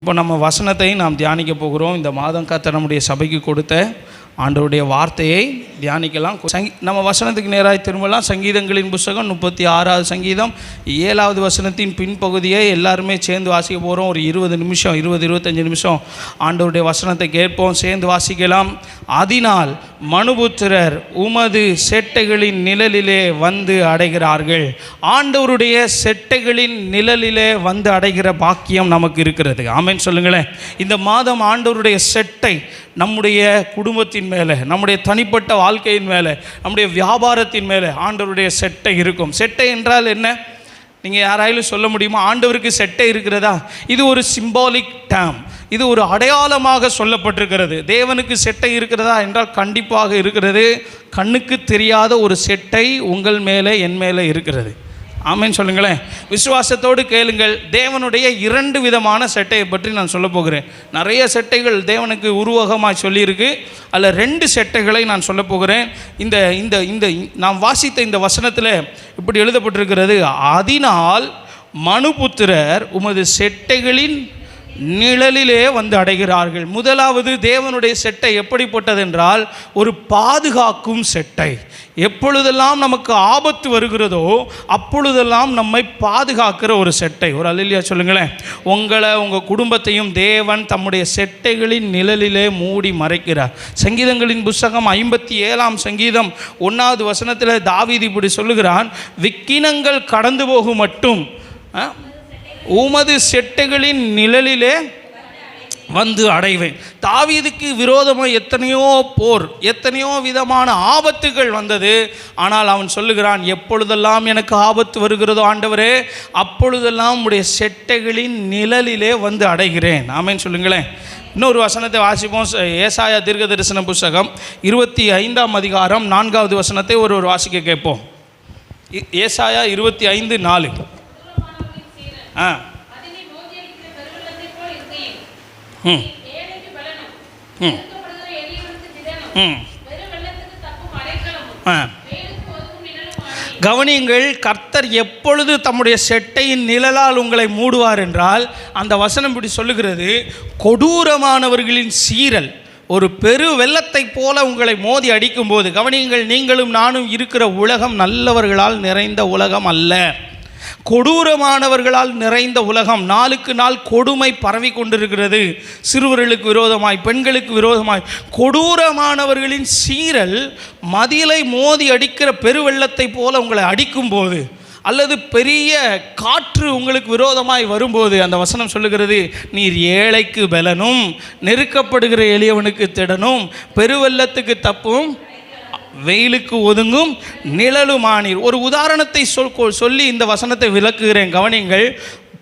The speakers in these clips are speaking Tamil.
இப்போ நம்ம வசனத்தை நாம் தியானிக்க போகிறோம். இந்த மாதம் கர்த்தர் நம்முடைய சபைக்கு கொடுத்த ஆண்டவருடைய வார்த்தையை தியானிக்கலாம். நம்ம வசனத்துக்கு நேராக திரும்பலாம். சங்கீதங்களின் புஸ்தகம் 36வது சங்கீதம் 7வது வசனத்தின் பின்பகுதியை எல்லாருமே சேர்ந்து வாசிக்க போகிறோம். ஒரு 20 நிமிஷம் 20-25 நிமிஷம் ஆண்டவருடைய வசனத்தை கேட்போம், சேர்ந்து வாசிக்கலாம். அதனால் மனுபுத்திரர் உமது செட்டைகளின் நிழலிலே வந்து அடைகிறார்கள். ஆண்டவருடைய செட்டைகளின் நிழலிலே வந்து அடைகிற பாக்கியம் நமக்கு இருக்கிறது. ஆமென் சொல்லுங்களேன். இந்த மாதம் ஆண்டவருடைய செட்டை நம்முடைய குடும்பத்தின் மேலே, நம்முடைய தனிப்பட்ட வாழ்க்கையின் மேலே, நம்முடைய வியாபாரத்தின் மேலே ஆண்டவருடைய செட்டை இருக்கும். செட்டை என்றால் என்ன? நீங்கள் யாராலும் சொல்ல முடியுமா? ஆண்டவருக்கு செட்டை இருக்கிறதா? இது ஒரு சிம்பாலிக் டேம், இது ஒரு அடையாளமாக சொல்லப்பட்டிருக்கிறது. தேவனுக்கு செட்டை இருக்கிறதா என்றால் கண்டிப்பாக இருக்கிறது. கண்ணுக்கு தெரியாத ஒரு செட்டை உங்கள் மேலே என் மேலே இருக்கிறது. ஆமென் சொல்லுங்களேன். விசுவாசத்தோடு கேளுங்கள். தேவனுடைய 2 விதமான செட்டையை பற்றி நான் சொல்ல போகிறேன். நிறைய செட்டைகள் தேவனுக்கு உருவகமாக சொல்லியிருக்கு. அதில் 2 செட்டைகளை நான் சொல்ல போகிறேன். இந்த இந்த இந்த நாம் வாசித்த இந்த வசனத்தில் இப்படி எழுதப்பட்டிருக்கிறது. அதனால் மனுபுத்திரர் உமது செட்டைகளின் நிழலிலே வந்து அடைகிறார்கள். முதலாவது, தேவனுடைய செட்டை எப்படிப்பட்டதென்றால் ஒரு பாதுகாக்கும் செட்டை. எப்பொழுதெல்லாம் நமக்கு ஆபத்து வருகிறதோ அப்பொழுதெல்லாம் நம்மை பாதுகாக்கிற ஒரு செட்டை. ஒரு அல்லேலூயா சொல்லுங்களேன். உங்களை, உங்கள் குடும்பத்தையும் தேவன் தம்முடைய செட்டைகளின் நிழலிலே மூடி மறைக்கிறார். சங்கீதங்களின் புஸ்தகம் 57ஆம் சங்கீதம் 1வது வசனத்தில் தாவீது இப்படி சொல்லுகிறான், விக்கினங்கள் கடந்து போகும் மட்டும் உமது செட்டைகளின் நிழலிலே வந்து அடைவேன். தாவீதுக்கு விரோதமாக எத்தனையோ போர், எத்தனையோ விதமான ஆபத்துகள் வந்தது. ஆனால் அவன் சொல்லுகிறான், எப்பொழுதெல்லாம் எனக்கு ஆபத்து வருகிறதோ ஆண்டவரே, அப்பொழுதெல்லாம் உம்முடைய செட்டைகளின் நிழலிலே வந்து அடைகிறேன். ஆமென் சொல்லுங்களேன். இன்னொரு வசனத்தை வாசிப்போம். ஏசாயா தீர்க்கதரிசன புஸ்தகம் 25ஆம் அதிகாரம் 4வது வசனத்தை ஒரு வாசிக்க கேட்போம். ஏசாயா 25:4. கவனியுங்கள், கர்த்தர் எப்பொழுது தம்முடைய செட்டையின் நிழலால் உங்களை மூடுவார் என்றால், அந்த வசனம் இப்படி சொல்லுகிறது, கொடூரமானவர்களின் சீறல் ஒரு பெரு வெள்ளத்தை போல உங்களை மோதி அடிக்கும் போது. கவனியுங்கள், நீங்களும் நானும் இருக்கிற உலகம் நல்லவர்களால் நிறைந்த உலகம் அல்ல, கொடூரமானவர்களால் நிறைந்த உலகம். நாளுக்கு நாள் கொடுமை பரவி கொண்டிருக்கிறது. சிறுவர்களுக்கு விரோதமாய், பெண்களுக்கு விரோதமாய் கொடூரமானவர்களின் சீறல் மதிலை மோதி அடிக்கிற பெருவெள்ளத்தை போல உங்களை அடிக்கும் போது, அல்லது பெரிய காற்று உங்களுக்கு விரோதமாய் வரும்போது, அந்த வசனம் சொல்லுகிறது, நீர் ஏழைக்கு பலனும் நெருக்கப்படுகிற எளியவனுக்கு திடனும் பெருவெள்ளத்துக்கு தப்பும் வெயிலுக்கு ஒதுங்கும் நிழலுமானீர். ஒரு உதாரணத்தை சொல்லி இந்த வசனத்தை விளக்குகிறேன். கவனிங்கள்.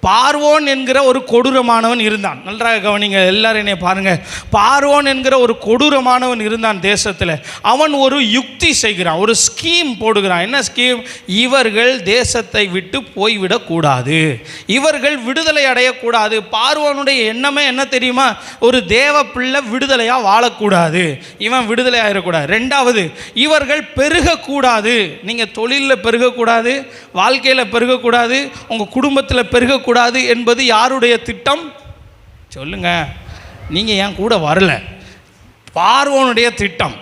பார்வோன் என்கிற ஒரு கொடூரமானவன் இருந்தான். நன்றாக கவனிங்க, எல்லாரும் என்னை பாருங்க. பார்வோன் என்கிற ஒரு கொடூரமானவன் இருந்தான் தேசத்தில். அவன் ஒரு யுக்தி செய்கிறான், ஒரு ஸ்கீம் போடுகிறான். என்ன ஸ்கீம்? இவர்கள் தேசத்தை விட்டு போய்விடக்கூடாது, இவர்கள் விடுதலை அடையக்கூடாது. பார்வோனுடைய எண்ணமே என்ன தெரியுமா? ஒரு தேவ பிள்ளை விடுதலையாக வாழக்கூடாது, இவன் விடுதலை ஆகிடக்கூடாது. 2வது, இவர்கள் பெருகக்கூடாது. நீங்கள் தொழிலில் பெருகக்கூடாது, வாழ்க்கையில் பெருகக்கூடாது, உங்கள் குடும்பத்தில் பெருகக்கூடாது என்பது யாருடைய திட்டம் சொல்லுங்க? நீங்க ஏன் கூட வரல? பார்வோனுடைய திட்டம்.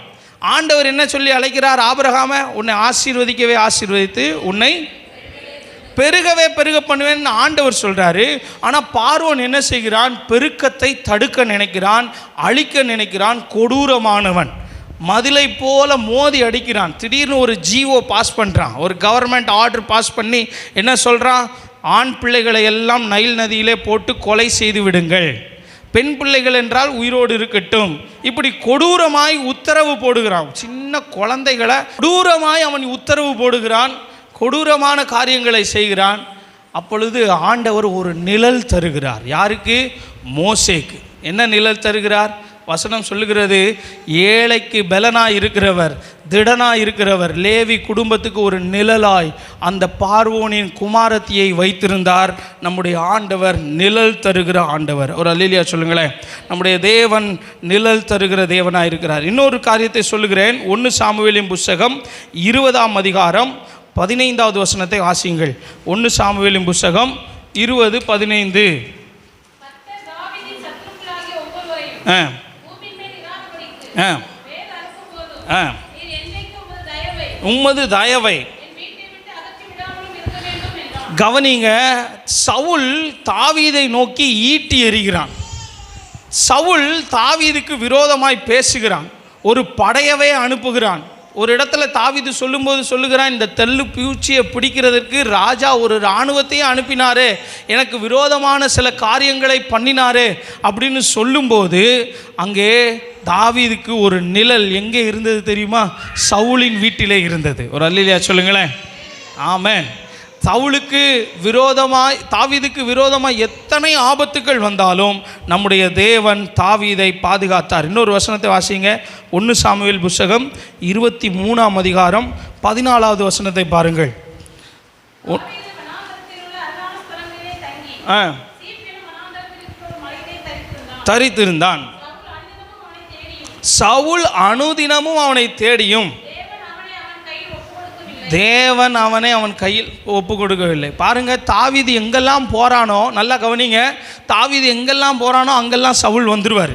ஆண்டவர் என்ன சொல்லி அழைக்கிறார்? ஆபிரகாமை உன்னை ஆசீர்வதிக்கவே ஆசீர்வதித்து உன்னை பெருகவே பெருக பண்ணுவேன் ஆண்டவர் சொல்றாரு. ஆனால் பார்வோன் என்ன செய்கிறான்? பெருக்கத்தை தடுக்க நினைக்கிறான், அழிக்க நினைக்கிறான். கொடூரமானவன் மதிலை போல மோதி அடிக்கிறான். திடீர்னு ஒரு ஜிஓ பாஸ் பண்ணுறான், ஒரு கவர்மெண்ட் ஆர்டர் பாஸ் பண்ணி என்ன சொல்கிறான்? ஆண் பிள்ளைகளை எல்லாம் நைல் நதியிலே போட்டு கொலை செய்து விடுங்கள், பெண் பிள்ளைகள் என்றால் உயிரோடு இருக்கட்டும். இப்படி கொடூரமாய் உத்தரவு போடுகிறான். சின்ன குழந்தைகளை கொடூரமாய் அவன் உத்தரவு போடுகிறான், கொடூரமான காரியங்களை செய்கிறான். அப்பொழுது ஆண்டவர் ஒரு நிழல் தருகிறார். யாருக்கு? மோசேக்கு. என்ன நிழல் தருகிறார்? வசனம் சொல்லுகிறது, ஏழைக்கு பலனாய் இருக்கிறவர், திடனாய் இருக்கிறவர், லேவி குடும்பத்துக்கு ஒரு நிழலாய் அந்த பார்வோனின் குமாரத்தியை வைத்திருந்தார். நம்முடைய ஆண்டவர் நிழல் தருகிற ஆண்டவர். ஒரு அல்லேலூயா சொல்லுங்களேன். நம்முடைய தேவன் நிழல் தருகிற தேவனாய் இருக்கிறார். இன்னொரு காரியத்தை சொல்லுகிறேன். 1 சாமுவேலின் புஸ்தகம் 20ஆம் அதிகாரம் 15வது வசனத்தை வாசியுங்கள். 1 சாமுவேலின் புஸ்தகம் 20:15. ஆ ஆ ஆ உம்மது தயவை கவனிங்க. சவுல் தாவீதை நோக்கி ஈட்டி எறிகிறான். சவுல் தாவீதுக்கு விரோதமாய் பேசுகிறான். ஒரு படையவே அனுப்புகிறான். ஒரு இடத்துல தாவீது சொல்லும்போது சொல்லுகிறான், இந்த தெள்ளு பூச்சியை பிடிக்கிறதுக்கு ராஜா ஒரு இராணுவத்தையே அனுப்பினாரே, எனக்கு விரோதமான சில காரியங்களை பண்ணினாரே அப்படின்னு சொல்லும்போது அங்கே தாவீதுக்கு ஒரு நிழல் எங்கே இருந்தது தெரியுமா? சவுலின் வீட்டிலே இருந்தது. ஒரு அல்லேலூயா சொல்லுங்களேன். ஆமென். சவுலுக்கு விரோதமாய் தாவீதுக்கு விரோதமாய் எத்தனை ஆபத்துகள் வந்தாலும் நம்முடைய தேவன் தாவீதை பாதுகாத்தார். இன்னொரு வசனத்தை வாசிங்க. 1 சாமுவேல் புஸ்தகம் 23ஆம் அதிகாரம் 14வது வசனத்தை பாருங்கள். தரித்திருந்தான். சவுல் அனுதினமும் அவனை தேடியும் தேவன் அவனை அவன் கையில் ஒப்பு கொடுக்கவில்லை. பாருங்க, தாவீது எங்கெல்லாம் போறானோ, நல்லா கவனிங்க, தாவீது எங்கெல்லாம் போறானோ அங்கெல்லாம் சவுல் வந்துடுவார்.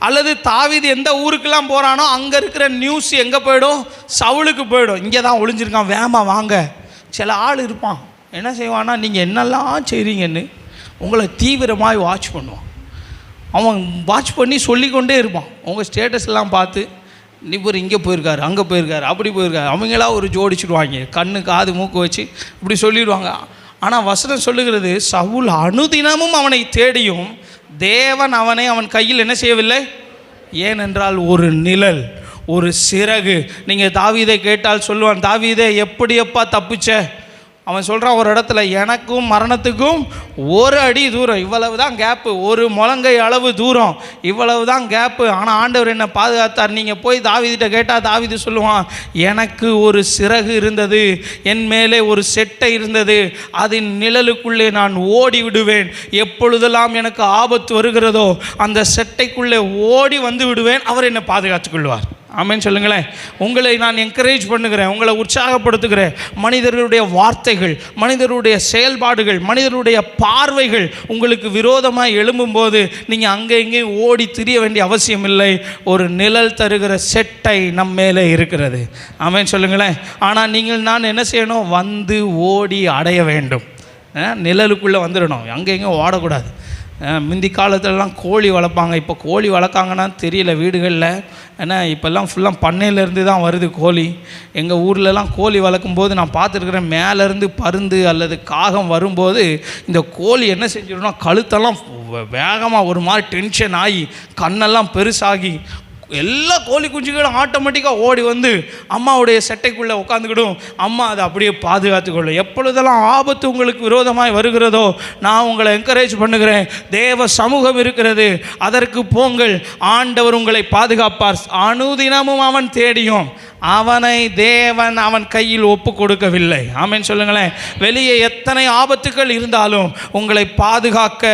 அல்லது தாவீது எந்த ஊருக்கெல்லாம் போகிறானோ அங்கே இருக்கிற நியூஸ் எங்கே போயிடும்? சவுலுக்கு போயிடும். இங்கே தான் ஒளிஞ்சிருக்கான், வேமா வாங்க. சில ஆள் இருப்பான், என்ன செய்வான்னா, நீங்கள் என்னெல்லாம் செய்கிறீங்கன்னு உங்களை தீவிரமாக வாட்ச் பண்ணுவான். அவன் வாட்ச் பண்ணி சொல்லிக்கொண்டே இருப்பான். உங்கள் ஸ்டேட்டஸ் எல்லாம் பார்த்து, இவர் இங்கே போயிருக்காரு, அங்கே போயிருக்காரு, அப்படி போயிருக்காரு, அவங்களாம் ஒரு ஜோடிச்சுடுவாங்க, கண்ணு காது மூக்கு வச்சு இப்படி சொல்லிடுவாங்க. ஆனால் வசனம் சொல்லுகிறது, சவுல் அனுதினமும் அவனை தேடியும் தேவன் அவனை அவன் கையில் என்ன செய்யவில்லை. ஏனென்றால் ஒரு நிழல், ஒரு சிறகு. நீங்கள் தாவீதை கேட்டால் சொல்லுவான், தாவீதே எப்படியப்பா தப்பிச்ச? அவன் சொல்கிறான் ஒரு இடத்துல, எனக்கும் மரணத்துக்கும் 1 அடி தூரம், இவ்வளவு தான் கேப்பு, 1 முழங்கை அளவு தூரம், இவ்வளவு தான் கேப்பு. ஆனால் ஆண்டவர் என்னை பாதுகாத்தார். நீங்கள் போய் தாவீதிட்ட கேட்டால் தாவீது சொல்லுவான், எனக்கு ஒரு சிறகு இருந்தது, என் மேலே ஒரு செட்டை இருந்தது, அதன் நிழலுக்குள்ளே நான் ஓடி விடுவேன். எப்பொழுதெல்லாம் எனக்கு ஆபத்து வருகிறதோ அந்த செட்டைக்குள்ளே ஓடி வந்து விடுவேன், அவர் என்னை பாதுகாத்துக் கொள்வார். ஆமென் சொல்லுங்களேன். உங்களை நான் என்கரேஜ் பண்ணுகிறேன், உங்களை உற்சாகப்படுத்துகிறேன். மனிதர்களுடைய வார்த்தைகள், மனிதருடைய செயல்பாடுகள், மனிதருடைய பார்வைகள் உங்களுக்கு விரோதமாக எழும்பும்போது நீங்கள் அங்கே இங்கேயும் ஓடி திரிய வேண்டிய அவசியம் இல்லை. ஒரு நிழல் தருகிற செட்டை நம் மேலே இருக்கிறது. ஆமென் சொல்லுங்களேன். ஆனால் நீங்கள் நான் என்ன செய்யணும்? வந்து ஓடி அடைய வேண்டும். நிழலுக்குள்ளே வந்துடணும், அங்கே எங்கேயும் ஓடக்கூடாது. முந்தி காலத்துலலாம் கோழி வளர்ப்பாங்க, இப்போ கோழி வளர்க்காங்கன்னா தெரியல வீடுகளில். ஏன்னா இப்போல்லாம் ஃபுல்லாக பண்ணையிலேருந்து தான் வருது கோழி. எங்கள் ஊர்லலாம் கோழி வளர்க்கும்போது நான் பார்த்துருக்குறேன், மேலேருந்து பருந்து அல்லது காகம் வரும்போது இந்த கோழி என்ன செஞ்சிடணும்னா, கழுத்தெல்லாம் வேகமாக ஒரு மாதிரி டென்ஷன் ஆகி கண்ணெல்லாம் பெருசாகி எல்லா கோழி குஞ்சுகளும் ஆட்டோமேட்டிக்காக ஓடி வந்து அம்மாவுடைய செட்டைக்குள்ளே உட்காந்துக்கிடும். அம்மா அதை அப்படியே பாதுகாத்துக்கொள்ளும். எப்பொழுதெல்லாம் ஆபத்து உங்களுக்கு விரோதமாய் வருகிறதோ நான் உங்களை என்கரேஜ் பண்ணுகிறேன், தேவ சமூகம் இருக்கிறது, அதற்கு போங்கள், ஆண்டவர் உங்களை பாதுகாப்பார். அனுதினமும் அவன் தேடியும் அவனை தேவன் அவன் கையில் ஒப்பு கொடுக்கவில்லை. ஆமென் சொல்லுங்களேன். வெளியே எத்தனை ஆபத்துக்கள் இருந்தாலும் உங்களை பாதுகாக்க,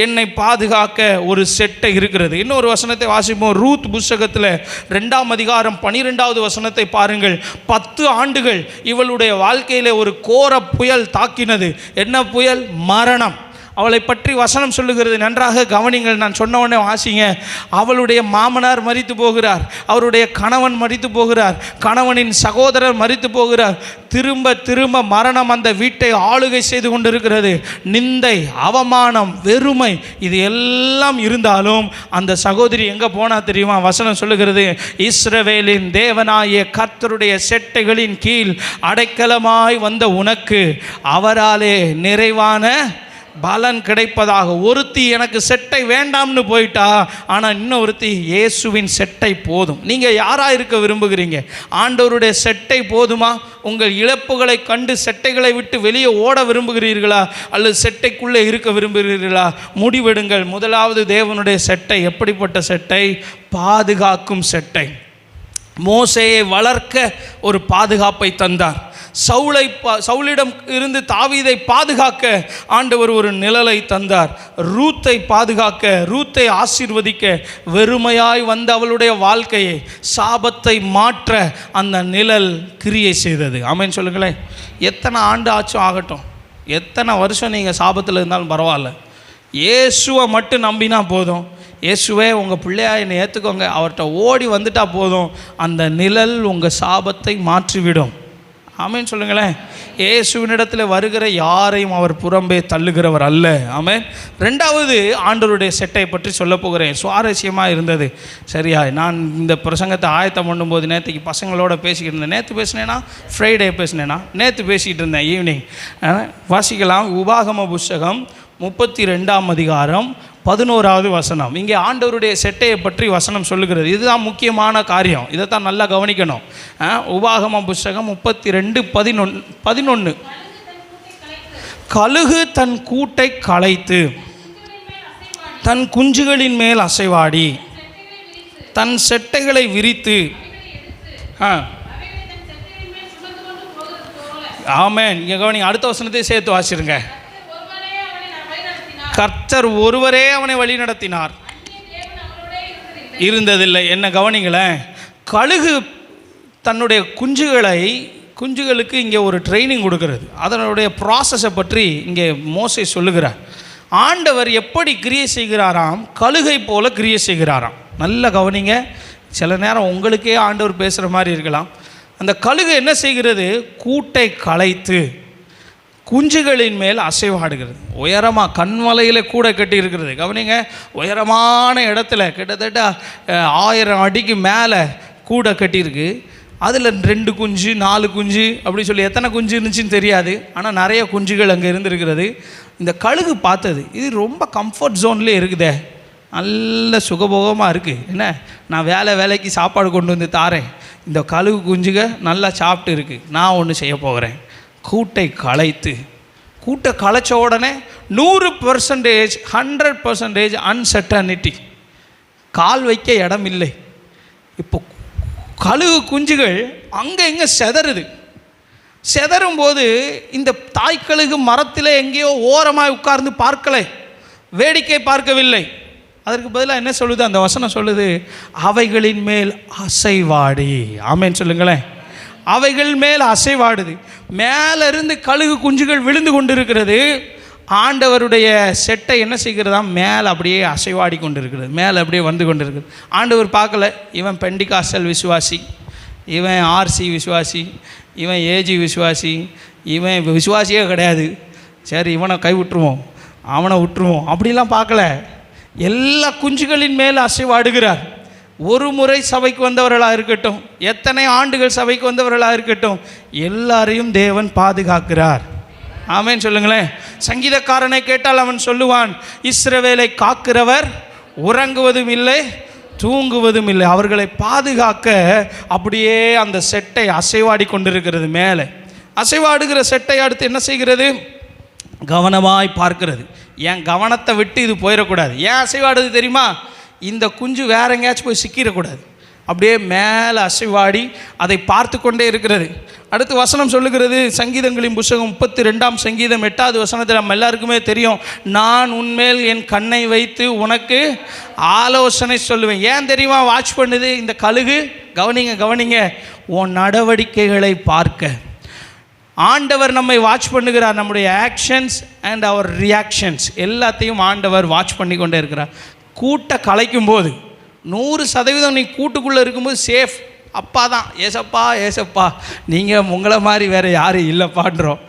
என்னை பாதுகாக்க ஒரு செட்டை இருக்கிறது. இன்னொரு வசனத்தை வாசிப்போம். ரூத் புஸ்தகத்தில் 2ஆம் அதிகாரம் 12வது வசனத்தை பாருங்கள். 10 ஆண்டுகள் இவளுடைய வாழ்க்கையிலே ஒரு கோர புயல் தாக்கினது. என்ன புயல்? மரணம். அவளை பற்றி வசனம் சொல்லுகிறது, நன்றாக கவனிங்கள். நான் சொன்ன உடனே வாசிங்க. அவளுடைய மாமனார் மரித்து போகிறார், அவருடைய கணவன் மரித்து போகிறார், கணவனின் சகோதரர் மரித்து போகிறார். திரும்ப திரும்ப மரணம் அந்த வீட்டை ஆளுகை செய்து கொண்டிருக்கிறது. நிந்தை, அவமானம், வெறுமை, இது எல்லாம் இருந்தாலும் அந்த சகோதரி எங்கே போனா தெரியுமா? வசனம் சொல்லுகிறது, இஸ்ரவேலின் தேவனாகிய கர்த்தருடைய செட்டைகளின் கீழ் அடைக்கலமாய் வந்த உனக்கு அவராலே நிறைவான பலன் கிடைப்பதாக. ஒருத்தி எனக்கு செட்டை வேண்டாம்னு போயிட்டா, ஆனால் இன்னொருத்தி இயேசுவின் செட்டை போதும். நீங்கள் யாராக இருக்க விரும்புகிறீங்க? ஆண்டவருடைய செட்டை போதுமா? உங்கள் இழப்புகளை கண்டு செட்டைகளை விட்டு வெளியே ஓட விரும்புகிறீர்களா, அல்லது செட்டைக்குள்ளே இருக்க விரும்புகிறீர்களா? முடிவெடுங்கள். முதலாவது தேவனுடைய செட்டை. எப்படிப்பட்ட செட்டை? பாதுகாக்கும் செட்டை. மோசேயை வளர்க்க ஒரு பாதுகாப்பை தந்தார். சவுலிடம் இருந்து தாவீதை பாதுகாக்க ஆண்டவர் ஒரு நிழலை தந்தார். ரூத்தை பாதுகாக்க, ரூத்தை ஆசீர்வதிக்க, வெறுமையாய் வந்த அவளுடைய வாழ்க்கையை, சாபத்தை மாற்ற அந்த நிழல் கிரியை செய்தது. ஆமென் சொல்லுங்களேன். எத்தனை ஆண்டு ஆச்சும் ஆகட்டும், எத்தனை வருஷம் நீங்கள் சாபத்தில் இருந்தாலும் பரவாயில்ல, இயேசுவை மட்டும் நம்பினா போதும். இயேசுவே உங்கள் பிள்ளையா என்னை ஏற்றுக்கோங்க, அவர்கிட்ட ஓடி வந்துட்டா போதும், அந்த நிழல் உங்கள் சாபத்தை மாற்றிவிடும். ஆமேன் சொல்லுங்களேன். இயேசுவினிடத்தில் வருகிற யாரையும் அவர் புறம்பே தள்ளுகிறவர் அல்ல. ஆமேன். ரெண்டாவது ஆண்டவருடைய செட்டை பற்றி சொல்ல போகிறேன். சுவாரஸ்யமாக இருந்தது. சரியா, நான் இந்த பிரசங்கத்தை ஆயத்தம் பண்ணும்போது நேற்றுக்கு பசங்களோட பேசிக்கிட்டு இருந்தேன். நேற்று பேசினேன்னா ஃப்ரைடே பேசினேன்னா நேற்று பேசிக்கிட்டு இருந்தேன் ஈவினிங். வாசிக்கலாம். உபாகம புஸ்தகம் 32ஆம் அதிகாரம் 11வது வசனம். இங்கே ஆண்டவருடைய செட்டையை பற்றி வசனம் சொல்லுகிறது. இதுதான் முக்கியமான காரியம், இதைத்தான் நல்லா கவனிக்கணும். உபாகம புஸ்தகம் 32:11. கழுகு தன் கூட்டை கலைத்து தன் குஞ்சுகளின் மேல் அசைவாடி தன் செட்டைகளை விரித்து. ஆமென். இங்கே கவனிங்க, அடுத்த வசனத்தை சேர்த்து வாசிருங்க. கர்த்தர் ஒருவரே அவனை வழி நடத்தினார், இருந்ததில்லை. என்ன கவனிங்களேன், கழுகு தன்னுடைய குஞ்சுகளுக்கு இங்கே ஒரு ட்ரைனிங் கொடுக்கிறது. அதனுடைய ப்ராசஸை பற்றி இங்கே மோசே சொல்லுகிறார். ஆண்டவர் எப்படி கிரியை செய்கிறாராம்? கழுகை போல கிரியை செய்கிறாராம். நல்ல கவனிங்க. சில நேரம் உங்களுக்கே ஆண்டவர் பேசுகிற மாதிரி இருக்கலாம். அந்த கழுகு என்ன செய்கிறது? கூட்டை கலைத்து குஞ்சுகளின் மேல் அசைவாடுகிறது. உயரமாக கண்மலையில் கூட கட்டி இருக்கிறது. கவனிங்க, உயரமான இடத்துல கிட்டத்தட்ட 1000 அடிக்கு மேலே கூட கட்டியிருக்கு. அதில் 2 குஞ்சு 4 குஞ்சு அப்படி சொல்லி எத்தனை குஞ்சு இருந்துச்சுன்னு தெரியாது, ஆனால் நிறைய குஞ்சுகள் அங்கே இருந்திருக்கிறது. இந்த கழுகு பார்த்தது, இது ரொம்ப கம்ஃபர்ட் ஜோன்லேயே இருக்குதே, நல்ல சுகபோகமாக இருக்குது. என்ன, நான் வேலைக்கு சாப்பாடு கொண்டு வந்து தாரேன், இந்த கழுகு குஞ்சுக நல்லா சாப்பிட்டு இருக்குது, நான் ஒன்று செய்ய போகிறேன். கூட்டை களைச்ச உடனே 100% 100% அன்சர்டனிட்டி, கால் வைக்க இடம் இல்லை. இப்போ கழுகு குஞ்சுகள் அங்கே எங்கே செதறும் போது இந்த தாய்க்கழுகு மரத்தில் எங்கேயோ ஓரமாக உட்கார்ந்து பார்க்கலை, வேடிக்கை பார்க்கவில்லை. அதற்கு பதிலாக என்ன சொல்லுது அந்த வசனம்? சொல்லுது, அவைகளின் மேல் அசைவாடி. ஆமேன்னு சொல்லுங்களேன். அவைகள் மேல் அசைவாடுது. மேலிருந்து கழுகு குஞ்சுகள் விழுந்து கொண்டு இருக்கிறது. ஆண்டவருடைய செட்டை என்ன செய்கிறதா? மேலே அப்படியே அசைவாடி கொண்டு இருக்கிறது, மேலே அப்படியே வந்து கொண்டு இருக்குது. ஆண்டவர் பார்க்கல, இவன் பெண்டிகாஸ்டல் விசுவாசி, இவன் ஆர்சி விசுவாசி, இவன் ஏஜி விசுவாசி, இவன் விசுவாசியே கிடையாது, சரி இவனை கை விட்டுருவோம், அவனை விட்டுருவோம், அப்படிலாம் பார்க்கல. எல்லா குஞ்சுகளின் மேல் அசைவாடுகிறார். ஒரு முறை சபைக்கு வந்தவர்களாக இருக்கட்டும், எத்தனை ஆண்டுகள் சபைக்கு வந்தவர்களாக இருக்கட்டும், எல்லாரையும் தேவன் பாதுகாக்கிறார். ஆமேன் சொல்லுங்களேன். சங்கீதக்காரனை கேட்டால் அவன் சொல்லுவான், இஸ்ரவேலை காக்கிறவர் உறங்குவதும் இல்லை தூங்குவதும் இல்லை. அவர்களை பாதுகாக்க அப்படியே அந்த செட்டை அசைவாடி கொண்டிருக்கிறது. மேலே அசைவாடுகிற செட்டை அடுத்து என்ன செய்கிறது? கவனமாய் பார்க்கிறது. என் கவனத்தை விட்டு இது போயிடக்கூடாது. ஏன் அசைவாடுது தெரியுமா? இந்த குஞ்சு வேற எங்கேயாச்சும் போய் சிக்கிடக்கூடாது. அப்படியே மேலே அசைவாடி அதை பார்த்து கொண்டே இருக்கிறது. அடுத்து வசனம் சொல்லுகிறது, சங்கீதங்களின் புஸ்தகம் 32ஆம் சங்கீதம் 8வது வசனத்தில் நம்ம எல்லாருக்குமே தெரியும், நான் உன்மேல் என் கண்ணை வைத்து உனக்கு ஆலோசனை சொல்லுவேன். ஏன் தெரியுமா வாட்ச் பண்ணுது இந்த கழுகு? கவனிங்க, உன் நடவடிக்கைகளை பார்க்க. ஆண்டவர் நம்மை வாட்ச் பண்ணுகிறார். நம்முடைய ஆக்ஷன்ஸ் அண்ட் அவர் ரியாக்ஷன்ஸ் எல்லாத்தையும் ஆண்டவர் வாட்ச் பண்ணி கொண்டே இருக்கிறார். கூட்டை கலைக்கும் போது 100% நீ கூட்டுக்குள்ளே இருக்கும்போது சேஃப். அப்பா தான், ஏசப்பா நீங்கள் உங்களை மாதிரி வேறு யாரும் இல்லைப்பான்றோம்.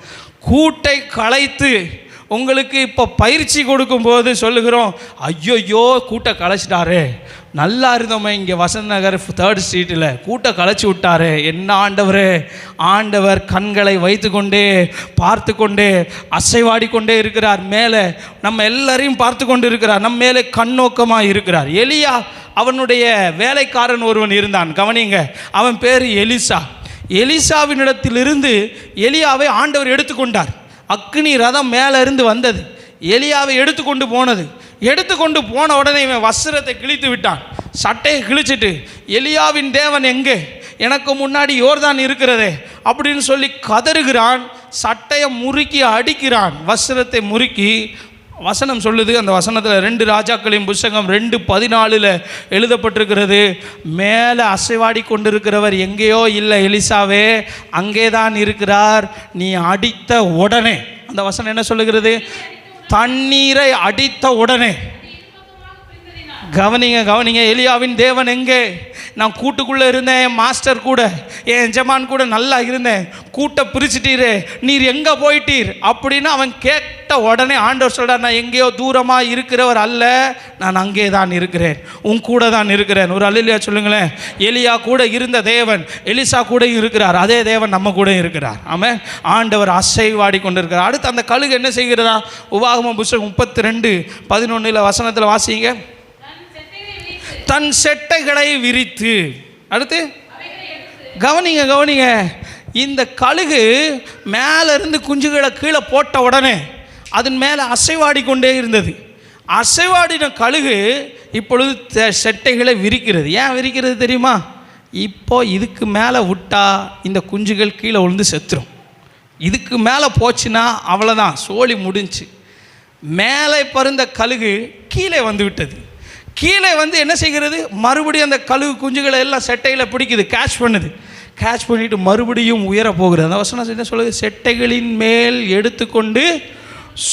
கூட்டை கலைத்து உங்களுக்கு இப்போ பயிற்சி கொடுக்கும்போது சொல்லுகிறோம், ஐயோ கூட்டை கலைச்சிட்டாரே, நல்லா இருந்தோமே இங்கே வசந்த் நகர் 3rd ஸ்ட்ரீட்டில் கூட்டை கலைச்சி விட்டாரே, என்ன ஆண்டவர் கண்களை வைத்து கொண்டே பார்த்து கொண்டே அசைவாடி கொண்டே இருக்கிறார். மேலே நம்ம எல்லாரையும் பார்த்து கொண்டு இருக்கிறார், நம்ம மேலே கண்ணோக்கமாக இருக்கிறார். எலியா, அவனுடைய வேலைக்காரன் ஒருவன் இருந்தான், கவனிங்க, அவன் பேர் எலிசா. எலிசாவினிடத்திலிருந்து எலியாவை ஆண்டவர் எடுத்துக்கொண்டார். அக்னி ரதம் மேலே இருந்து வந்தது, எலியாவை எடுத்துக்கொண்டு போன உடனே இவன் வஸ்திரத்தை கிழித்து விட்டான். சட்டையை கிழிச்சிட்டு, எலியாவின் தேவன் எங்கே, எனக்கு முன்னாடி யோர்தான் இருக்கிறதே அப்படின்னு சொல்லி கதறுகிறான். சட்டையை முறுக்கி அடிக்கிறான், வஸ்திரத்தை முறுக்கி. வசனம் சொல்லுது, அந்த வசனத்தில் 2 ராஜாக்களின் புஸ்தகம் 2:14 எழுதப்பட்டிருக்கிறது, மேலே அசைவாடி கொண்டிருக்கிறவர் எங்கேயோ இல்லை எலிசாவே, அங்கே தான் இருக்கிறார், நீ அடித்த உடனே. அந்த வசனம் என்ன சொல்லுகிறது? தண்ணீரை அடித்த உடனே, கவனிங்க, எலியாவின் தேவன் எங்கே? நான் கூட்டுக்குள்ளே இருந்தேன், என் மாஸ்டர் கூட, என் எஜமான் கூட நல்லா இருந்தேன், கூட்டை பிரிச்சுட்டீரே, நீர் எங்கே போயிட்டீர் அப்படின்னு அவன் கேட்ட உடனே ஆண்டவர் சொல்கிறார், நான் எங்கேயோ தூரமாக இருக்கிறவர் அல்ல, நான் அங்கே தான் இருக்கிறேன், உன் கூட தான் இருக்கிறேன். ஒரு அல்லேலூயா சொல்லுங்களேன். எலியா கூட இருந்த தேவன் எலிசா கூட இருக்கிறார், அதே தேவன் நம்ம கூட இருக்கிறார். ஆமென். ஆண்டவர் அசைவாடி கொண்டிருக்கிறார். அடுத்து அந்த கழுகு என்ன செய்கிறதா? உபாகமம் புத்தகம் 32:11 வசனத்தில் வாசிங்க. தன் செட்டைகளை விரித்து, அடுத்து கவனிங்க, இந்த கழுகு மேலே இருந்து குஞ்சுகளை கீழே போட்ட உடனே அதன் மேலே அசைவாடி கொண்டே இருந்தது. அசைவாடின கழுகு இப்பொழுது செட்டைகளை விரிக்கிறது. ஏன் விரிக்கிறது தெரியுமா? இப்போ இதுக்கு மேலே விட்டா இந்த குஞ்சுகள் கீழே விழுந்து செத்துரும். இதுக்கு மேலே போச்சுன்னா அவ்வளோதான், சோழி முடிஞ்சு. மேலே பருந்த கழுகு கீழே வந்து விட்டது. கீழே வந்து என்ன செய்கிறது? மறுபடியும் அந்த கழுகு குஞ்சுகளை எல்லாம் செட்டையில் பிடிக்குது, கேட்ச் பண்ணுது. கேட்ச் பண்ணிவிட்டு மறுபடியும் உயர போகிறது. அந்த வசனம் என்ன சொல்லுது? செட்டைகளின் மேல் எடுத்துக்கொண்டு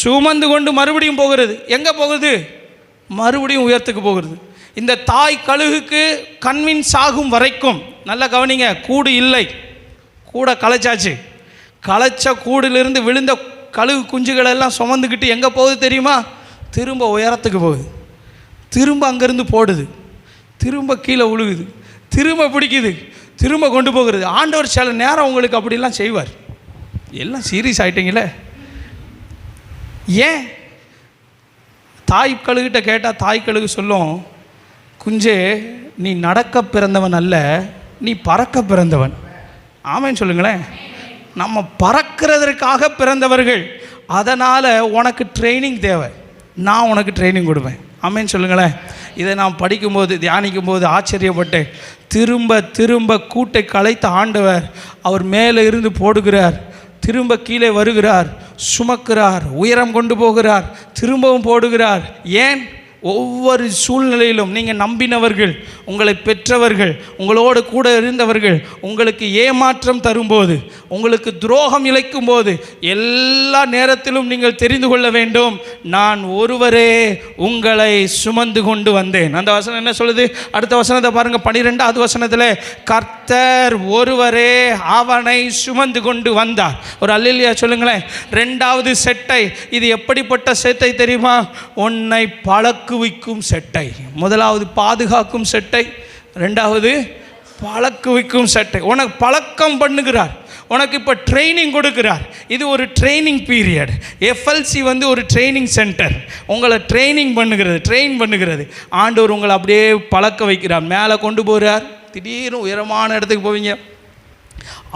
சுமந்து கொண்டு மறுபடியும் போகிறது. எங்கே போகுது? மறுபடியும் உயரத்துக்கு போகிறது. இந்த தாய் கழுகுக்கு கண்மின் சாகும் வரைக்கும், நல்லா கவனிங்க, கூடு இல்லை, கூட களைச்சாச்சு. களைச்ச கூடிலிருந்து விழுந்த கழுகு குஞ்சுகளை எல்லாம் சுமந்துக்கிட்டு எங்கே போகுது தெரியுமா? திரும்ப உயரத்துக்கு போகுது. திரும்ப அங்கேருந்து போடுது, திரும்ப கீழே விழுகுது, திரும்ப பிடிக்குது, திரும்ப கொண்டு போகிறது. ஆண்டவர் சில நேரம் உங்களுக்கு அப்படிலாம் செய்வார். எல்லாம் சீரியஸ் ஆகிட்டீங்களே. ஏன்? தாய் கழுகிட்ட கேட்டால் தாய் கழுகு சொல்லும், குஞ்சே நீ நடக்க பிறந்தவன் அல்ல, நீ பறக்க பிறந்தவன். ஆமைன்னு சொல்லுங்களேன். நம்ம பறக்கிறதற்காக பிறந்தவர்கள். அதனால் உனக்கு ட்ரைனிங் தேவை, நான் உனக்கு ட்ரைனிங் கொடுப்பேன். ஆமென் சொல்லுங்களேன். இதை நான் படிக்கும்போது தியானிக்கும்போது ஆச்சரியப்பட்டேன். திரும்ப திரும்ப கூட்டை கலைத்த ஆண்டவர் அவர் மேலே இருந்து போடுகிறார், திரும்ப கீழே வருகிறார், சுமக்கிறார், உயரம் கொண்டு போகிறார், திரும்பவும் போடுகிறார். ஏன்? ஒவ்வொரு சூழ்நிலையிலும் நீங்கள் நம்பினவர்கள், உங்களை பெற்றவர்கள், உங்களோடு கூட இருந்தவர்கள் உங்களுக்கு ஏமாற்றம் தரும்போது, உங்களுக்கு துரோகம் இழைக்கும் போது, எல்லா நேரத்திலும் நீங்கள் தெரிந்து கொள்ள வேண்டும், நான் ஒருவரே உங்களை சுமந்து கொண்டு வந்தேன். அந்த வசனம் என்ன சொல்லுது? அடுத்த வசனத்தை பாருங்கள். 12வது வசனத்தில், கர்த்தர் ஒருவரே அவனை சுமந்து கொண்டு வந்தார். ஒரு அல்லேலூயா சொல்லுங்களேன். 2வது செட்டை, இது எப்படிப்பட்ட செட்டை தெரியுமா? உன்னை பழக்குவிக்கும் செட்டை. முதலாவது பாதுகாக்கும் செட்டை, 2வது பழக்குவிக்கும் செட்டை. உனக்கு பழக்கம் பண்ணுகிறார், உனக்கு இப்போ ட்ரைனிங் கொடுக்கிறார். இது ஒரு ட்ரைனிங் பீரியட். எஃப்எல்சி வந்து ஒரு ட்ரைனிங் சென்டர். உங்களை ட்ரைன் பண்ணுகிறது. ஆண்டவர் உங்களை அப்படியே பழக்க வைக்கிறார், மேலே கொண்டு போகிறார். திடீர்னு உயரமான இடத்துக்கு போவீங்க,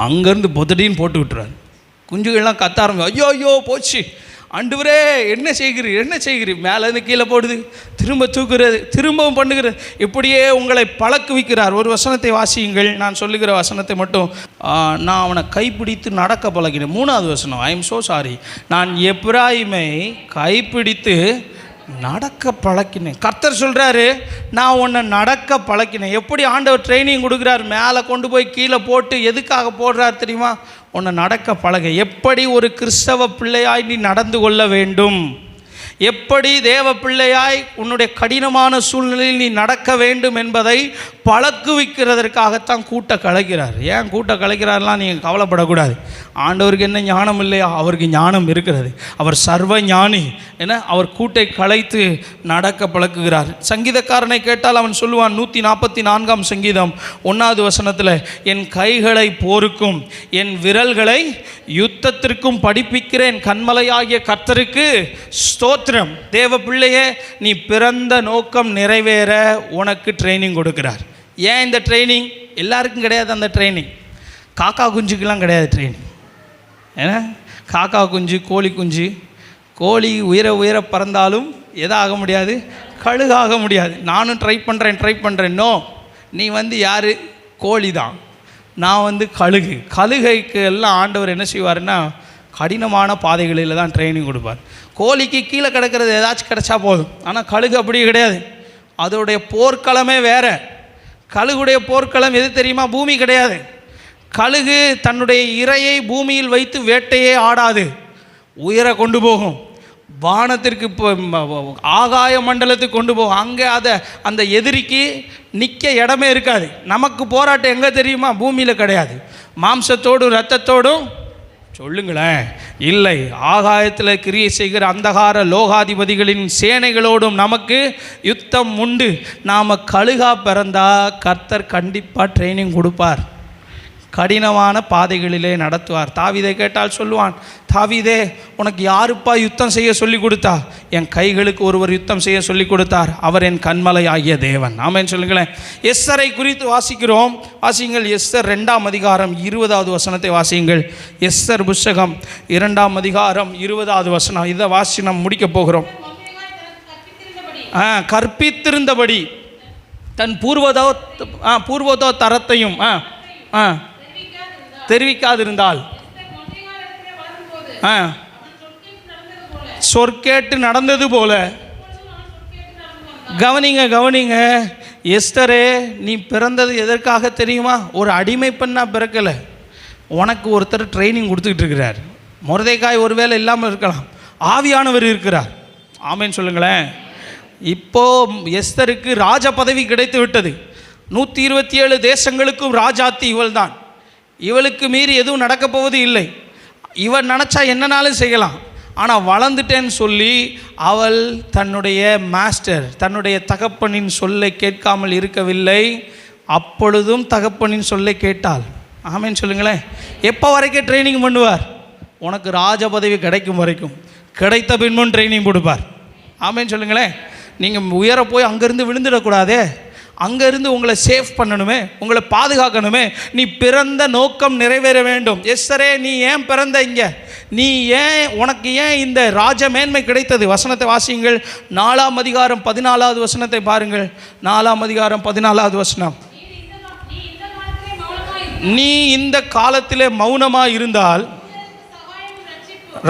அங்கேருந்து பொத்தடின்னு போட்டு விட்டுறாரு. குஞ்சுகள்லாம் கத்த ஆரம்பிக்கும், ஐயோ ஐயோ போச்சு, ஆண்டவரே என்ன செய்கிறீர்? மேலேருந்து கீழே போடுது, திரும்ப தூக்குறது, திரும்பவும் பண்ணுகிறது. இப்படியே உங்களை பழக்குவிக்கிறார். ஒரு வசனத்தை வாசியுங்கள், நான் சொல்லுகிற வசனத்தை மட்டும். நான் அவனை கைப்பிடித்து நடக்க பழகினேன். 3வது வசனம், ஐ எம் ஸோ சாரி. நான் எப்ராயிமை கைப்பிடித்து நடக்க பழக்கினேன். கர்த்தர் சொல்கிறாரு, நான் உன்னை நடக்க பழக்கினேன். எப்படி ஆண்டவர் ட்ரைனிங் கொடுக்குறார்? மேலே கொண்டு போய் கீழே போட்டு எதுக்காக போடுறார் தெரியுமா? உன்னை நடக்க பழக. எப்படி ஒரு கிறிஸ்தவ பிள்ளையாய் நீ நடந்து கொள்ள வேண்டும், எப்படி தேவ பிள்ளையாய் உன்னுடைய கடினமான சூழ்நிலையில் நீ நடக்க வேண்டும் என்பதை பழக்குவிக்கிறதற்காகத்தான் கூட்ட கலைக்கிறார். ஏன் கூட்ட கலைக்கிறார்லாம் நீங்கள் கவலைப்படக்கூடாது. ஆண்டவருக்கு என்ன ஞானம் இல்லையா? அவருக்கு ஞானம் இருக்கிறது. அவர் சர்வ ஞானி. ஏன்னா அவர் கூட்டை கலைத்து நடக்க பழக்குகிறார். சங்கீதக்காரனை கேட்டால் அவன் சொல்லுவான், 144ஆம் சங்கீதம் 1வது வசனத்தில், என் கைகளை போருக்கும் என் விரல்களை யுத்தத்திற்கும் படிப்பிக்கிறேன் கண்மலையாகிய கர்த்தருக்கு ஸ்தோத்திரம். தேவ பிள்ளையே, நீ பிறந்த நோக்கம் நிறைவேற உனக்கு ட்ரைனிங் கொடுக்கிறார். ஏன் இந்த ட்ரைனிங்? எல்லாருக்கும் கிடையாது அந்த ட்ரைனிங். காக்கா குஞ்சுக்கெல்லாம் கிடையாது ட்ரைனிங். ஏன்னா காக்கா குஞ்சு, கோழி குஞ்சு, கோழி உயர பறந்தாலும் எதாக முடியாது? கழுகாக முடியாது. நானும் ட்ரை பண்ணுறேன். நோ, நீ வந்து யார்? கோழி தான். நான் வந்து கழுகு. கழுகைக்கு எல்லாம் ஆண்டவர் என்ன செய்வார்னா, கடினமான பாதைகளில் தான் ட்ரைனிங் கொடுப்பார். கோழிக்கு கீழே கிடக்கிறது ஏதாச்சும் கிடச்சா போதும். ஆனால் கழுகு அப்படி கிடையாது. அதோடைய போர்க்களமே வேறு. கழுகுடைய போர்க்களம் எது தெரியுமா? பூமி கிடையாது. கழுகு தன்னுடைய இரையை பூமியில் வைத்து வேட்டையே ஆடாது, உயர கொண்டு போகும். வானத்திற்கு ஆகாய மண்டலத்துக்கு கொண்டு போவோம். அங்கே அந்த எதிரிக்கு நிற்க இடமே இருக்காது. நமக்கு போராட்டம் எங்கே தெரியுமா? பூமியில் கிடையாது, மாம்சத்தோடும் இரத்தத்தோடும். சொல்லுங்களேன், இல்லை. ஆகாயத்தில் கிரியை செய்கிற அந்தகார லோகாதிபதிகளின் சேனைகளோடும் நமக்கு யுத்தம் உண்டு. நாம் கழுகா பிறந்தா கர்த்தர் கண்டிப்பாக ட்ரைனிங் கொடுப்பார், கடினமான பாதைகளிலே நடத்துவார். தாவீதை கேட்டால் சொல்லுவான், தாவீதே உனக்கு யாருப்பா யுத்தம் செய்ய சொல்லி கொடுத்தா? என் கைகளுக்கு ஒருவர் யுத்தம் செய்ய சொல்லி கொடுத்தார், அவர் என் கண்மலை ஆகிய தேவன். ஆமென் சொல்லுங்களேன். எஸ்தரை குறித்து வாசிக்கிறோம். வாசியுங்கள், எஸ்தர் 2ஆம் அதிகாரம் 20வது வசனத்தை வாசியுங்கள். எஸ்தர் புஸ்தகம் 2ஆம் அதிகாரம் 20வது வசனம். இதை வாசி நம்ம முடிக்க போகிறோம். கற்பித்திருந்தபடி தன் பூர்வதோ தரத்தையும் தெரிவிக்காதிருந்தால் சொற்கேட்டு நடந்தது போல. கவனிங்க, எஸ்தரே, நீ பிறந்தது எதற்காக தெரியுமா? ஒரு அடிமை பெண்ணா பிறக்கலை, உனக்கு ஒருத்தர் ட்ரைனிங் கொடுத்துக்கிட்டு இருக்கிறார். மொர்தெகாய் ஒருவேளை இல்லாமல் இருக்கலாம், ஆவியானவர் இருக்கிறார். ஆமென் சொல்லுங்களேன். இப்போ எஸ்தருக்கு ராஜ பதவி கிடைத்து விட்டது. 127 தேசங்களுக்கும் ராஜாத்தி இவள் தான். இவளுக்கு மீறி எதுவும் நடக்கப் போவது இல்லை. இவள் நினச்சா என்னனாலும் செய்யலாம். ஆனால் வளர்ந்துட்டேன்னு சொல்லி அவள் தன்னுடைய மாஸ்டர், தன்னுடைய தகப்பனின் சொல்லை கேட்காமல் இருக்கவில்லை. அப்பொழுதும் தகப்பனின் சொல்லை கேட்டாள். ஆமென் சொல்லுங்களேன். எப்போ வரைக்கும் ட்ரைனிங் பண்ணுவார்? உனக்கு ராஜ பதவி கிடைக்கும் வரைக்கும். கிடைத்த பின்பும் ட்ரைனிங் கொடுப்பார். ஆமென் சொல்லுங்களேன். நீங்கள் உயர போய் அங்கேருந்து விழுந்துடக்கூடாதே. அங்கேருந்து உங்களை சேஃப் பண்ணணுமே, உங்களை பாதுகாக்கணுமே. நீ பிறந்த நோக்கம் நிறைவேற வேண்டும். எஸ்தரே, நீ ஏன் பிறந்த இங்கே? நீ உனக்கு ஏன் இந்த ராஜ மேன்மை கிடைத்தது? வசனத்தை வாசியுங்கள். 4ஆம் அதிகாரம் 14வது வசனத்தை பாருங்கள். 4ஆம் அதிகாரம் 14வது வசனம். நீ இந்த காலத்திலே மௌனமாக இருந்தால்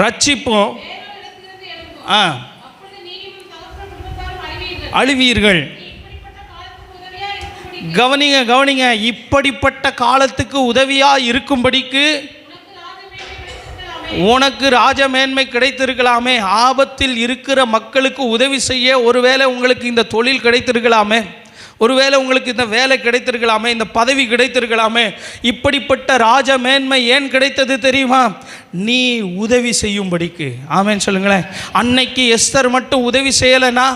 ரட்சிப்பும் அழிவீர்கள். கவனிங்க, இப்படிப்பட்ட காலத்துக்கு உதவியாக இருக்கும்படிக்கு உனக்கு ராஜமேன்மை கிடைத்திருக்கலாமே. ஆபத்தில் இருக்கிற மக்களுக்கு உதவி செய்ய ஒருவேளை உங்களுக்கு இந்த தொழில் கிடைத்திருக்கலாமே, ஒருவேளை உங்களுக்கு இந்த வேலை கிடைத்திருக்கலாமே, இந்த பதவி கிடைத்திருக்கலாமே. இப்படிப்பட்ட ராஜ மேன்மை ஏன் கிடைத்தது தெரியுமா? நீ உதவி செய்யும்படிக்கு. ஆமென் சொல்லுங்களேன். அன்னைக்கு எஸ்தர் மட்டும் உதவி செய்யலைன்னா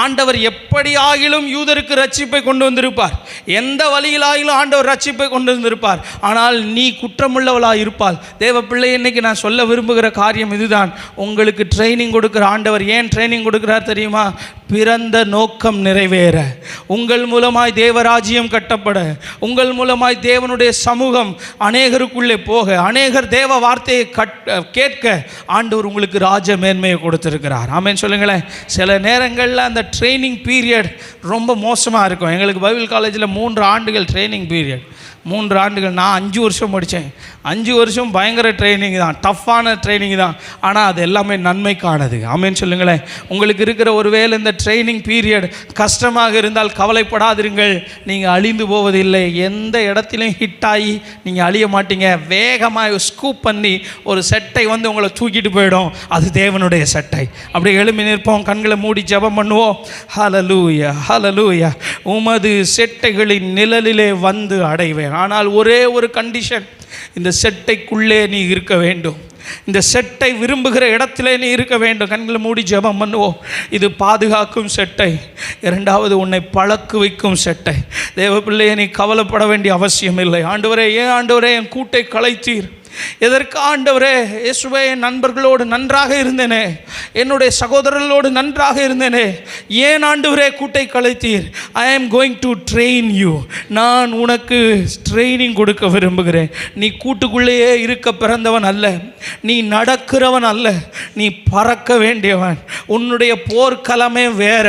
ஆண்டவர் எப்படி ஆகிலும் யூதருக்கு ரட்சிப்பை கொண்டு வந்திருப்பார். எந்த வழியிலாகிலும் ஆண்டவர் ரட்சிப்பை கொண்டு வந்திருப்பார். ஆனால் நீ குற்றமுள்ளவளாக இருப்பாள். தேவ பிள்ளை, இன்னைக்கு நான் சொல்ல விரும்புகிற காரியம் இதுதான். உங்களுக்கு ட்ரைனிங் கொடுக்குற ஆண்டவர் ஏன் ட்ரைனிங் கொடுக்குறார் தெரியுமா? பிறந்த நோக்கம் நிறைவேற, உங்கள் மூலமாய் தேவராஜ்யம் கட்டப்பட, உங்கள் மூலமாய் தேவனுடைய சமூகம் அநேகருக்குள்ளே போக, அநேகர் தேவ வார்த்தையை கேட்க ஆண்டவர் உங்களுக்கு ராஜ மேன்மையை கொடுத்திருக்கிறார். ஆமென் சொல்லுங்களேன். சில நேரங்களில் அந்த ட்ரைனிங் பீரியட் ரொம்ப மோசமாக இருக்கும். எங்களுக்கு பைபிள் காலேஜில் 3 ஆண்டுகள் ட்ரைனிங் பீரியட். 3 ஆண்டுகள். நான் 5 வருஷம் படித்தேன். 5 வருஷம் பயங்கர ட்ரைனிங் தான், டஃப்பான ட்ரைனிங் தான். ஆனால் அது எல்லாமே நன்மைக்கானது. ஆமென் சொல்லுங்களேன். உங்களுக்கு இருக்கிற ஒருவேளை இந்த ட்ரைனிங் பீரியட் கஷ்டமாக இருந்தால் கவலைப்படாதிருங்கள். நீங்கள் அழிந்து போவதில்லை. எந்த இடத்துலையும் ஹிட் ஆகி நீங்கள் அழிய மாட்டீங்க. வேகமாக ஸ்கூப் பண்ணி ஒரு செட்டை வந்து உங்களை தூக்கிட்டு போயிடும். அது தேவனுடைய செட்டை. அப்படி எழும்பி நிற்போம், கண்களை மூடி ஜெபம் பண்ணுவோம். ஹல்லேலூயா, ஹல்லேலூயா. உமது செட்டைகளின் நிழலிலே வந்து அடைவேன். ஆனால் ஒரே ஒரு கண்டிஷன், இந்த செட்டைக்குள்ளே நீ இருக்க வேண்டும். இந்த செட்டை விரும்புகிற இடத்திலே நீ இருக்க வேண்டும். கண்களை மூடி ஜெபம் பண்ணுவோம். இது பாதுகாக்கும் செட்டை. 2வது, உன்னை பழக்கு வைக்கும் செட்டை. தேவ பிள்ளையை, நீ கவலைப்பட வேண்டிய அவசியம் இல்லை. ஆண்டவரே, ஏன் ஆண்டவரே என் கூட்டை கலைத்தீர்? எதற்கு ஆண்டவரே? இயேசுவே, என் நண்பர்களோடு நன்றாக இருந்தேனே, என்னுடைய சகோதரர்களோடு நன்றாக இருந்தேனே, ஏன் ஆண்டவரே கூட்டை கலைத்தீர்? ஐ am going to train you. நான் உனக்கு ட்ரைனிங் கொடுக்க விரும்புகிறேன். நீ கூட்டுக்குள்ளேயே இருக்க பிறந்தவன் அல்ல, நீ நடக்கிறவன் அல்ல, நீ பறக்க வேண்டியவன். உன்னுடைய போர்க்களமே வேற,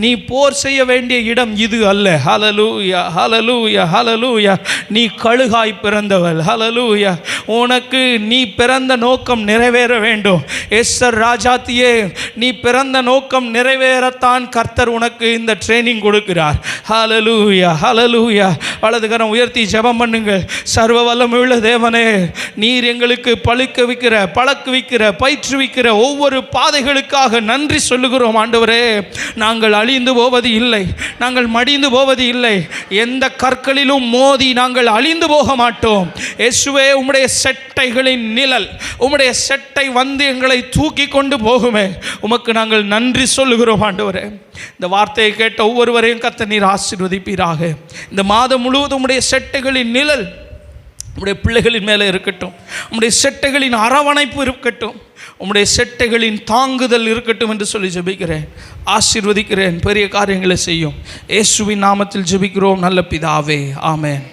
நீ போர் செய்ய வேண்டிய இடம் இது அல்ல. ஹல்லேலூயா, ஹல்லேலூயா, ஹல்லேலூயா. நீ கழுகாய் பிறந்தவள். ஹல்லேலூயா. உனக்கு நீ பிறந்த நோக்கம் நிறைவேற வேண்டும். எஸ்தர் ராஜாத்தியே, நீ பிறந்த நோக்கம் நிறைவேறத்தான் கர்த்தர் உனக்கு இந்த ட்ரைனிங் கொடுக்கிறார். ஹல்லேலூயா, ஹல்லேலூயா. வலதுகரம் உயர்த்தி ஜெபம் பண்ணுங்கள். சர்வ வல்லமையுள்ள தேவனே, நீர் எங்களுக்கு பழக்குவிக்கிற பயிற்றுவிக்கிற ஒவ்வொரு பாதைகளுக்காக நன்றி சொல்லுகிறோம் ஆண்டவரே. நாங்கள் அழிந்து போவது இல்லை, நாங்கள் மடிந்து போவது இல்லை. எந்த கற்களிலும் மோதி நாங்கள் அழிந்து போக மாட்டோம். இயேசுவே, உம்முடைய செட்டைகளின் நிழல், உம்முடைய செட்டை வந்து எங்களை தூக்கி கொண்டு போகுமே. உமக்கு நாங்கள் நன்றி சொல்லுகிறோம் ஆண்டவரே. இந்த வார்த்தையை கேட்ட ஒவ்வொருவரையும் கர்த்தர் நீர் ஆசீர்வதிப்பீராக. இந்த மாதம் முழுவதும் உம்முடைய செட்டைகளின் நிழல் உம்முடைய பிள்ளைகளின் மேலே இருக்கட்டும். உம்முடைய செட்டைகளின் அரவணைப்பு இருக்கட்டும். உம்முடைய செட்டைகளின் தாங்குதல் இருக்கட்டும் என்று சொல்லி ஜெபிக்கிறேன், ஆசீர்வதிக்கிறேன். பெரிய காரியங்களை செய்யும். இயேசுவின் நாமத்தில் ஜெபிக்கிறோம் நல்ல பிதாவே, ஆமென்.